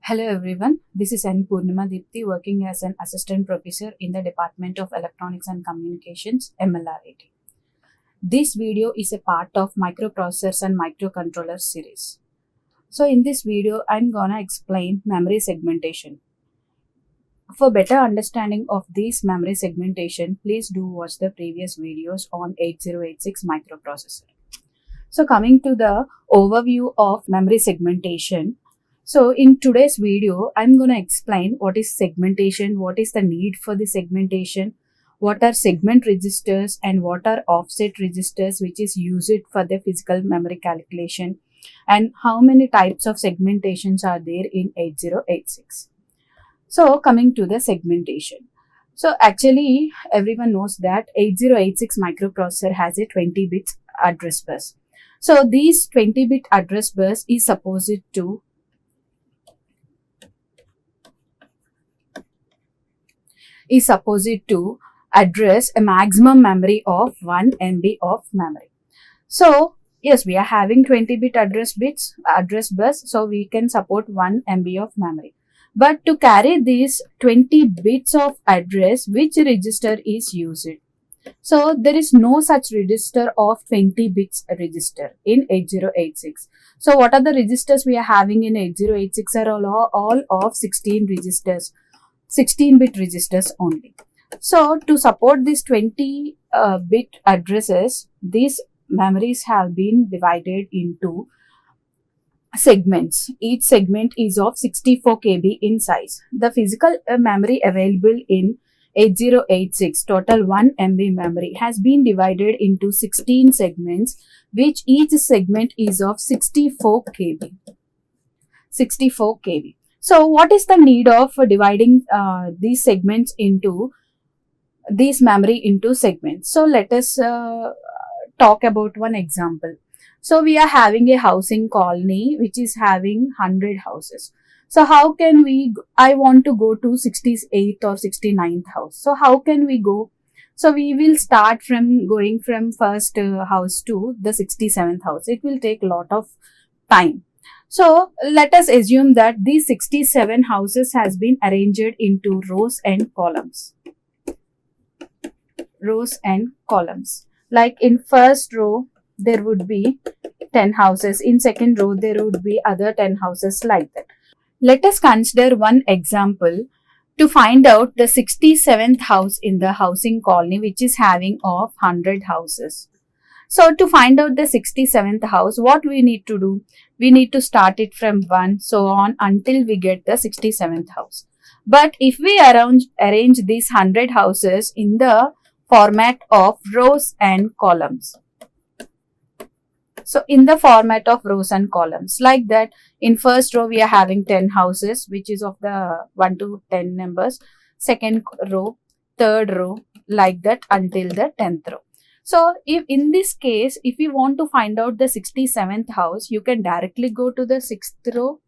Hello everyone, this is Poornima Deepthi working as an assistant professor in the Department of Electronics and Communications, MLR Institute. This video is a part of microprocessors and microcontrollers series. So in this video, I'm gonna explain memory segmentation. For better understanding of this memory segmentation, please do watch the previous videos on 8086 microprocessor. So coming to the overview of memory segmentation. So in today's video, I'm going to explain what is segmentation, what is the need for the segmentation, what are segment registers and what are offset registers which is used for the physical memory calculation, and how many types of segmentations are there in 8086. So coming to the segmentation. So actually everyone knows that 8086 microprocessor has a 20-bit address bus. So this 20-bit address bus is supposed to address a maximum memory of 1 MB of memory. So yes, we are having 20-bit address bus, so we can support 1 MB of memory. But to carry these 20 bits of address, which register is used? So there is no such register of 20 bits register in 8086. So what are the registers we are having in 8086 are all of 16 registers. 16-bit registers only. So to support these 20-bit addresses, these memories have been divided into segments. Each segment is of 64 KB in size. The physical memory available in 8086, total 1 MB memory, has been divided into 16 segments, which each segment is of 64 KB. 64 KB. So what is the need of dividing these segments into this memory into segments? So let us talk about one example. So we are having a housing colony which is having 100 houses. So how can I want to go to 68th or 69th house. So how can we go? So we will start from going from first house to the 67th house. It will take a lot of time. So let us assume that these 67 houses has been arranged into rows and columns. Rows and columns. Like in first row, there would be 10 houses. In second row, there would be other 10 houses like that. Let us consider one example to find out the 67th house in the housing colony, which is having of 100 houses. So to find out the 67th house, what we need to do? We need to start it from 1, so on until we get the 67th house. But if we arrange these 100 houses in the format of rows and columns. So in the format of rows and columns, like that, in first row we are having 10 houses, which is of the 1 to 10 numbers. Second row, third row, like that until the 10th row. So if in this case, if you want to find out the 67th house, you can directly go to the 6th row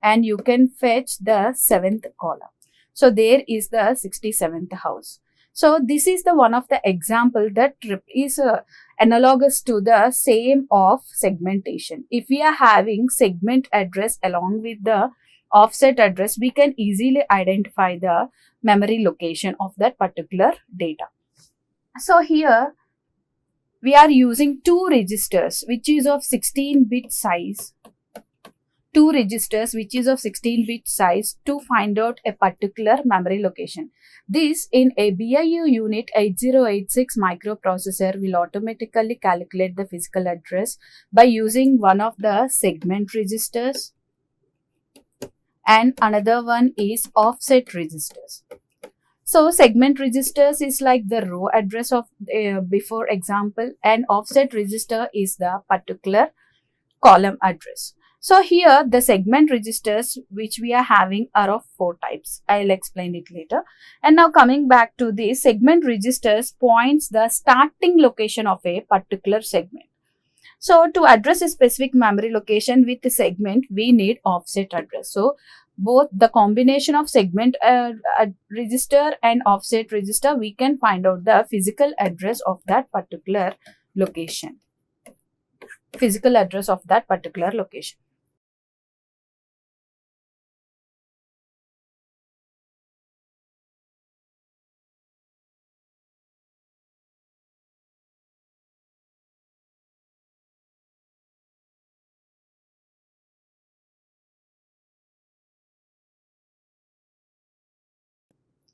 and you can fetch the 7th column. So there is the 67th house. So this is the one of the example that is analogous to the same of segmentation. If we are having segment address along with the offset address, we can easily identify the memory location of that particular data. So here we are using two registers which is of 16-bit size. Two registers which is of 16-bit size to find out a particular memory location. This in a BIU unit 8086 microprocessor will automatically calculate the physical address by using one of the segment registers and another one is offset registers. So segment registers is like the row address of before example, and offset register is the particular column address. So here the segment registers which we are having are of 4 types. I'll explain it later. And now coming back to the segment registers points the starting location of a particular segment. So to address a specific memory location with the segment, we need offset address. So both the combination of segment register and offset register, we can find out the physical address of that particular location. Physical address of that particular location.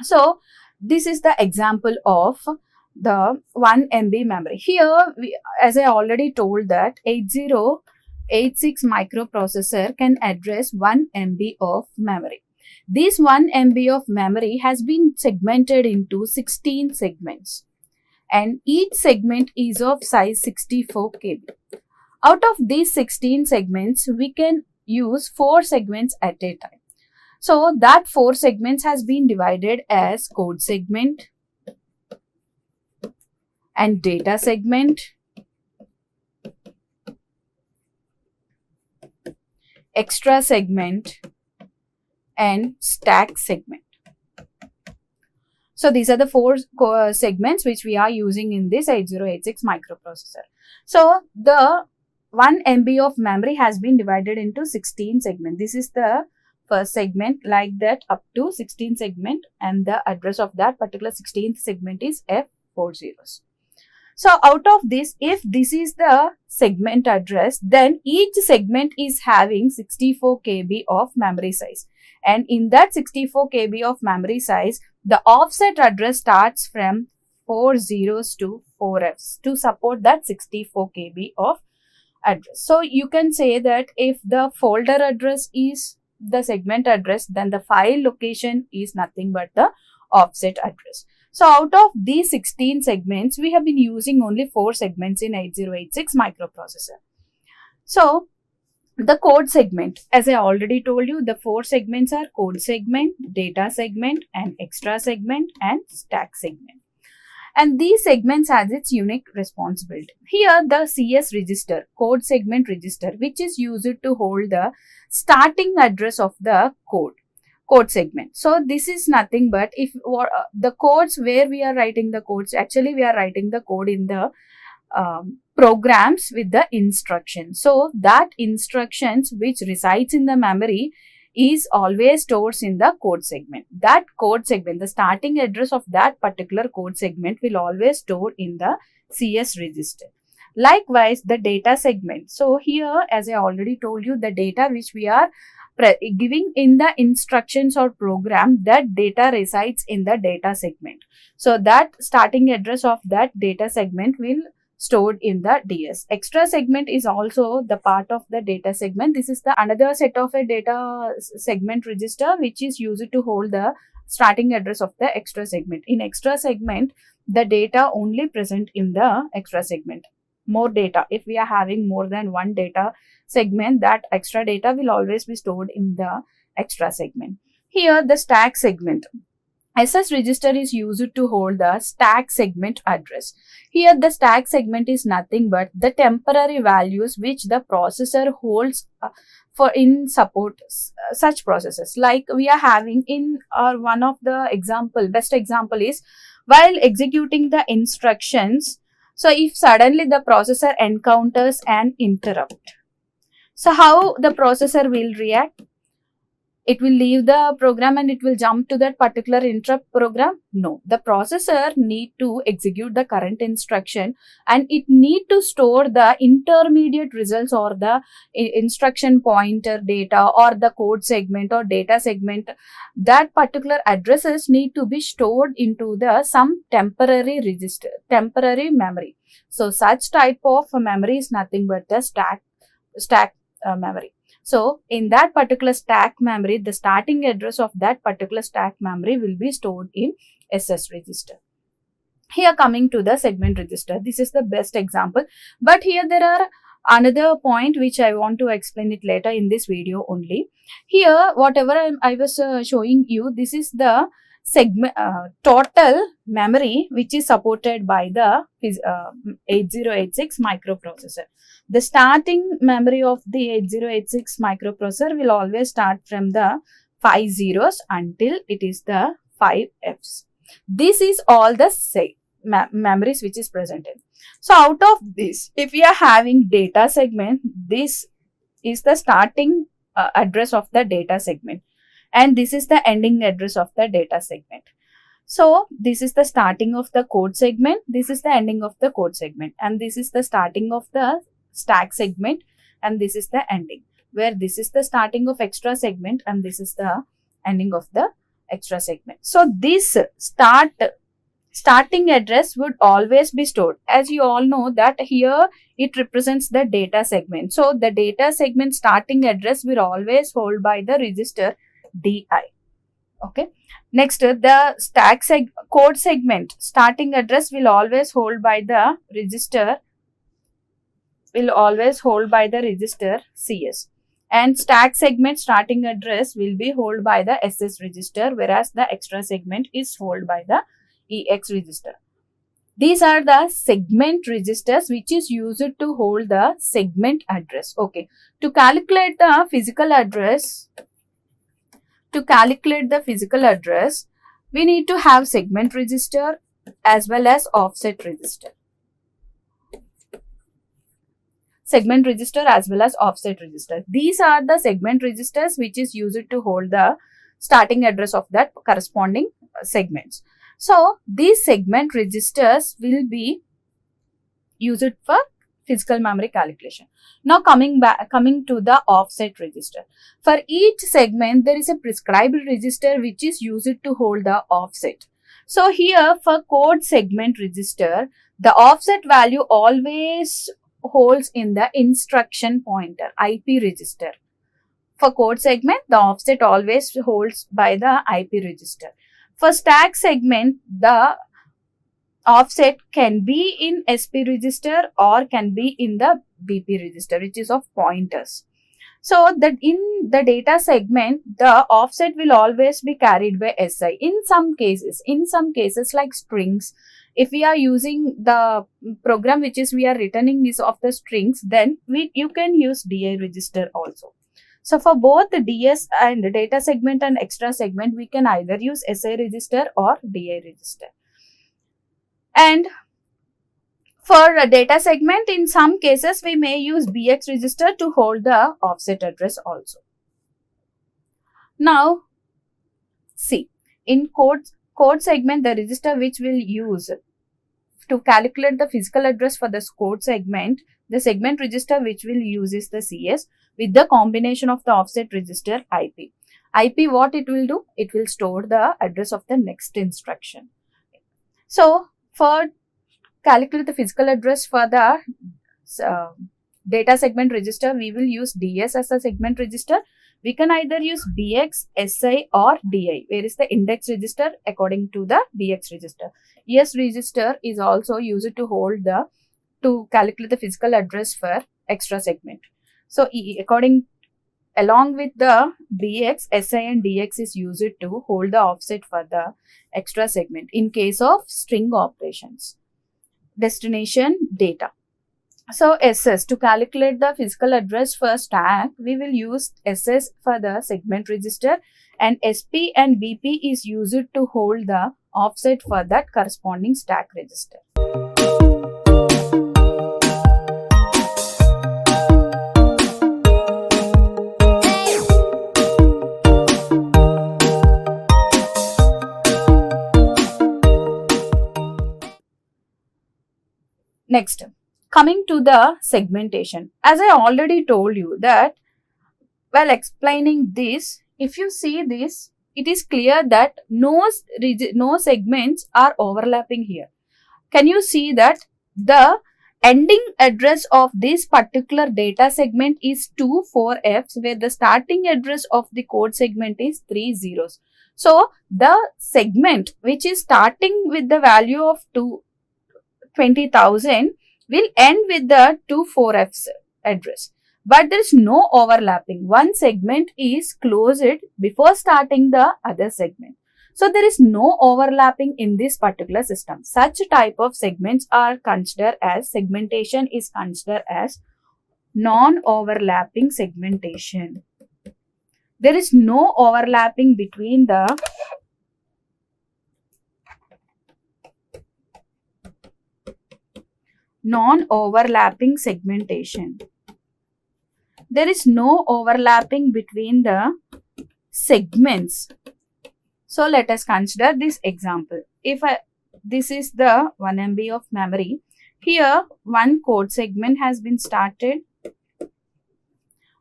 So this is the example of the 1 MB memory. Here, as I already told, that 8086 microprocessor can address 1 MB of memory. This 1 MB of memory has been segmented into 16 segments, and each segment is of size 64 KB. Out of these 16 segments, we can use 4 segments at a time. So that 4 segments has been divided as code segment and data segment, extra segment, and stack segment. So these are the 4 segments which we are using in this 8086 microprocessor. So the 1 MB of memory has been divided into 16 segments. This is the first segment, like that, up to 16 segment, and the address of that particular 16th segment is F40. So out of this, if this is the segment address, then each segment is having 64 KB of memory size, and in that 64 KB of memory size, the offset address starts from 4 zeros to 4 Fs to support that 64 KB of address. So you can say that if the folder address is the segment address, then the file location is nothing but the offset address. So out of these 16 segments, we have been using only 4 segments in 8086 microprocessor. So the code segment, as I already told you, the 4 segments are code segment, data segment, and extra segment, and stack segment. And these segments has its unique responsibility. Here, the CS register, code segment register, which is used to hold the starting address of the code segment. So this is nothing but if the codes where we are writing the codes, actually we are writing the code in the programs with the instructions. So that instructions which resides in the memory is always stored in the code segment. That code segment, the starting address of that particular code segment will always store in the CS register. Likewise, the data segment. So here, as I already told you, the data which we are giving in the instructions or program, that data resides in the data segment. So that starting address of that data segment will stored in the DS. Extra segment is also the part of the data segment. This is the another set of a data segment register which is used to hold the starting address of the extra segment. In extra segment, the data only present in the extra segment. More data, if we are having more than one data segment, that extra data will always be stored in the extra segment. Here, the stack segment. SS register is used to hold the stack segment address. Here, the stack segment is nothing but the temporary values which the processor holds for in support such processes. Like we are having in one of the best example is while executing the instructions. So if suddenly the processor encounters an interrupt, so how the processor will react? It will leave the program and it will jump to that particular interrupt program? No, the processor need to execute the current instruction and it need to store the intermediate results or the instruction pointer data or the code segment or data segment. That particular addresses need to be stored into the some temporary register, temporary memory. So such type of memory is nothing but the stack memory. So in that particular stack memory, the starting address of that particular stack memory will be stored in SS register. Here coming to the segment register, this is the best example. But here there are another point which I want to explain it later in this video only. Here whatever I was showing you, this is the segment total memory which is supported by the 8086 microprocessor. The starting memory of the 8086 microprocessor will always start from the 5 zeros until it is the 5 Fs. This is all the memories which is presented. So out of this, if we are having data segment, this is the starting address of the data segment. And this is the ending address of the data segment. So this is the starting of the code segment. This is the ending of the code segment. And this is the starting of the stack segment. And this is the ending. Where this is the starting of extra segment. And this is the ending of the extra segment. So this starting address would always be stored. As you all know that here it represents the data segment. So the data segment starting address will always hold by the register DI. Okay. Next, the code segment starting address will always hold by the register CS. And stack segment starting address will be held by the SS register, whereas the extra segment is held by the EX register. These are the segment registers which is used to hold the segment address. Okay. To calculate the physical address, we need to have segment register as well as offset register. Segment register as well as offset register. These are the segment registers which is used to hold the starting address of that corresponding segments. So these segment registers will be used for physical memory calculation. Now coming to the offset register. For each segment there is a prescribed register which is used to hold the offset. So here for code segment register, the offset value always holds in the instruction pointer IP register. For code segment, the offset always holds by the IP register. For stack segment, the offset can be in SP register or can be in the BP register, which is of pointers. So that in the data segment, the offset will always be carried by SI. In some cases like strings, if we are using the program which is we are returning is of the strings, then you can use DI register also. So for both the DS and the data segment and extra segment, we can either use SI register or DI register. And for a data segment, in some cases, we may use BX register to hold the offset address also. Now, see, in code segment, the register which we'll use to calculate the physical address for the code segment, the segment register which we'll use is the CS with the combination of the offset register IP. IP, what it will do? It will store the address of the next instruction. So, for calculate the physical address for the data segment register, we will use DS as a segment register. We can either use BX, SI or DI, where is the index register according to the BX register. ES register is also used to calculate the physical address for extra segment. So along with the BX, SI and DX is used to hold the offset for the extra segment in case of string operations. Destination data. So SS, to calculate the physical address for stack, we will use SS for the segment register, and SP and BP is used to hold the offset for that corresponding stack register. Next, coming to the segmentation. As I already told you that while explaining this, if you see this, it is clear that no segments are overlapping here. Can you see that the ending address of this particular data segment is 2 4Fs, where the starting address of the code segment is 3 zeros. So the segment which is starting with the value of 20,000 will end with the 2 4Fs address. But there is no overlapping. One segment is closed before starting the other segment. So there is no overlapping in this particular system. Such type of segments are considered as segmentation is considered as non-overlapping segmentation. There is no overlapping between the non-overlapping segmentation. There is no overlapping between the segments. So let us consider this example. This is the 1 MB of memory. Here one code segment has been started.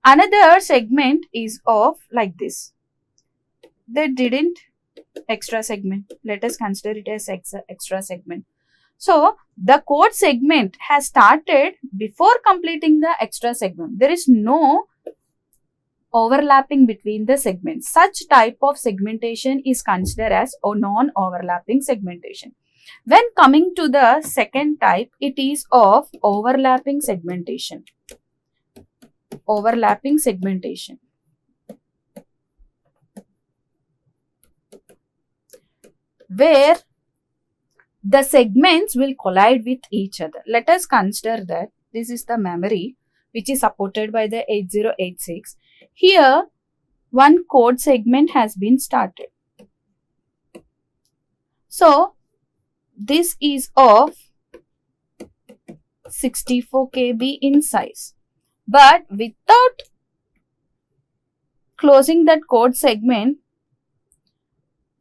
Another segment is of like this. They didn't extra segment. Let us consider it as extra segment. So the code segment has started before completing the extra segment. There is no overlapping between the segments. Such type of segmentation is considered as a non-overlapping segmentation. When coming to the second type, it is of overlapping segmentation. Overlapping segmentation, where the segments will collide with each other. Let us consider that this is the memory which is supported by the 8086. Here, one code segment has been started. So, this is of 64 KB in size. But without closing that code segment,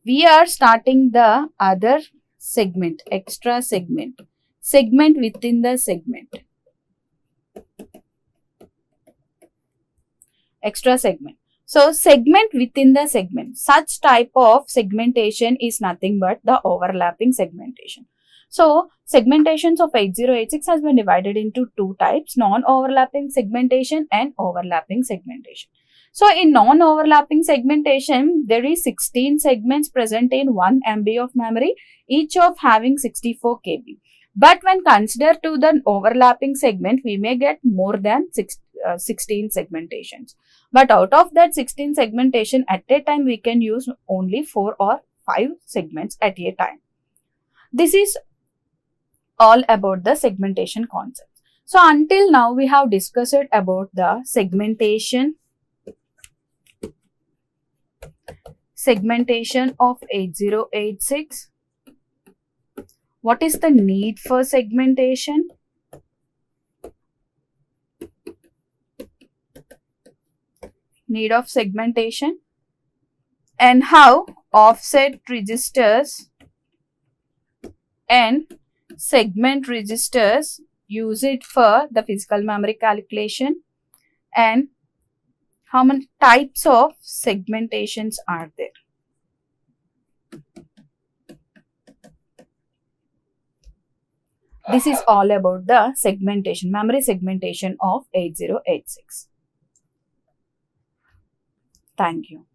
we are starting the other segment, extra segment, segment within the segment, extra segment. So, segment within the segment. Such type of segmentation is nothing but the overlapping segmentation. So, segmentations of 8086 has been divided into two types, non-overlapping segmentation and overlapping segmentation. So, in non-overlapping segmentation, there is 16 segments present in 1 MB of memory, each of having 64 KB. But when considered to the overlapping segment, we may get more than 16 segmentations. But out of that 16 segmentation, at a time, we can use only 4 or 5 segments at a time. This is all about the segmentation concept. So, until now, we have discussed about the segmentation of 8086. What is the need for segmentation? Need of segmentation, and how offset registers and segment registers use it for the physical memory calculation, and how many types of segmentations are there. This is all about the segmentation, memory segmentation of 8086. Thank you.